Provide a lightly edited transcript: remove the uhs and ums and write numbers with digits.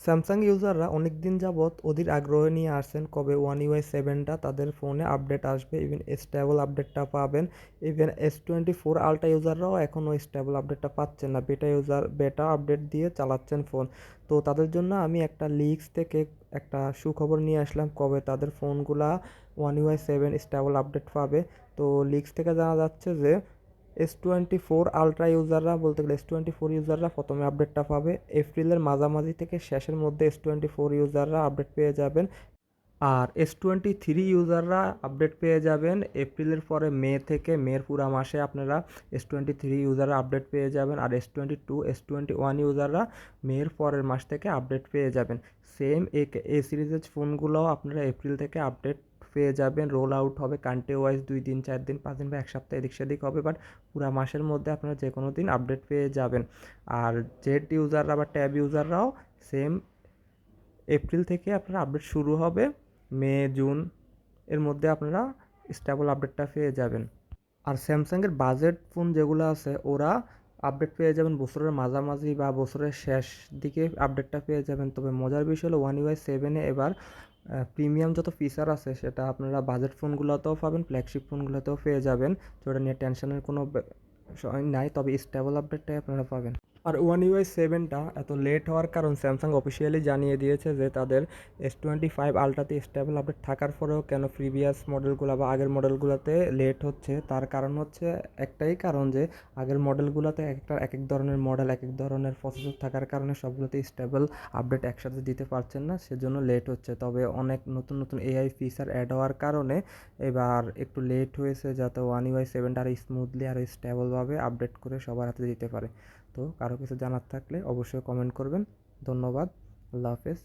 Samsung ইউজাররা অনেক দিন যাবৎ অধীর আগ্রহ নিয়ে আসছেন কবে ওয়ান ইউআই সেভেনটা তাদের ফোনে আপডেট আসবে, ইভেন স্টেবল আপডেটটা পাবেন। ইভেন S24 আলট্রা ইউজাররাও এখনও স্টেবল আপডেটটা পাচ্ছেন না, বেটা আপডেট দিয়ে চালাচ্ছেন ফোন। তো তাদের জন্য আমি একটা লিক্স থেকে একটা সুখবর নিয়ে আসলাম কবে তাদের ফোনগুলা one UI seven stable update পাবে। তো লিক্স থেকে জানা যাচ্ছে যে S24 আলট্রা ইউজাররা, বলতে গেলে S24 ইউজাররা প্রথমে আপডেটটা পাবে। এপ্রিলের মাঝামাঝি থেকে শেষের মধ্যে S24 ইউজাররা আপডেট পেয়ে যাবেন। আর S23 ইউজাররা আপডেট পেয়ে যাবেন এপ্রিলের পরে, মের পুরা মাসে আপনারা S23 ইউজাররা আপডেট পেয়ে যাবেন। আর S22 S21 ইউজাররা মের পরের মাস থেকে আপডেট পেয়ে যাবেন। সেম এ সিরিজের ফোনগুলোও আপনারা এপ্রিল থেকে আপডেট পেয়ে যাবেন। রোল আউট হবে কান্ট্রি ওয়াইজ, 2 দিন 4 দিন 5 দিন বা এক সপ্তাহ এদিক সেদিক হবে, বাট পুরা মাসের মধ্যে আপনারা যে কোনো দিন আপডেট পেয়ে যাবেন। আর জেড ইউজাররা বা ট্যাব ইউজাররাও সেম এপ্রিল থেকে আপনারা আপডেট শুরু হবে, জুন এর মধ্যে আপনারা স্টেবল আপডেটটা পেয়ে যাবেন। আর স্যামসাংয়ের বাজেট ফোন যেগুলো আছে ওরা আপডেট পেয়ে যাবেন বছরের মাঝামাঝি বা বছরের শেষ দিকে আপডেটটা পেয়ে যাবেন। তবে মজার বিষয় হলো ওয়ান ইউআই সেভেনে এবার প্রিমিয়াম যত ফিচার আছে সেটা আপনারা বাজেট ফোনগুলোতেও পাবেন, ফ্ল্যাগশিপ ফোনগুলোতেও পেয়ে যাবেন। তো ওটা নিয়ে টেনশনের কোনো বিষয় নাই, তবে স্টেবল আপডেটটাই আপনারা পাবেন। আর ওয়ান ইউআই সেভেনটা এত লেট হওয়ার কারণ স্যামসাং অফিসিয়ালি জানিয়ে দিয়েছে যে তাদের S25 আলট্রাতে স্টেবল আপডেট থাকার পরেও কেন প্রিভিয়াস মডেলগুলো বা আগের মডেলগুলোতে লেট হচ্ছে। তার কারণ হচ্ছে একটাই কারণ যে আগের মডেলগুলোতে একটা এক এক ধরনের মডেল, এক এক ধরনের প্রসেসর থাকার কারণে সবগুলোতে স্টেবল আপডেট একসাথে দিতে পারছেন না, সেজন্য লেট হচ্ছে। তবে অনেক নতুন নতুন এআই ফিচার অ্যাড হওয়ার কারণে এবার একটু লেট হয়েছে, যাতে ওয়ান ইউআই সেভেনটা আরও স্মুথলি আরও স্টেবলভাবে আপডেট করে সবার হাতে দিতে পারে। তো কারো কিছু জানার থাকলে অবশ্যই কমেন্ট করবেন। ধন্যবাদ। আল্লাহ হাফেজ।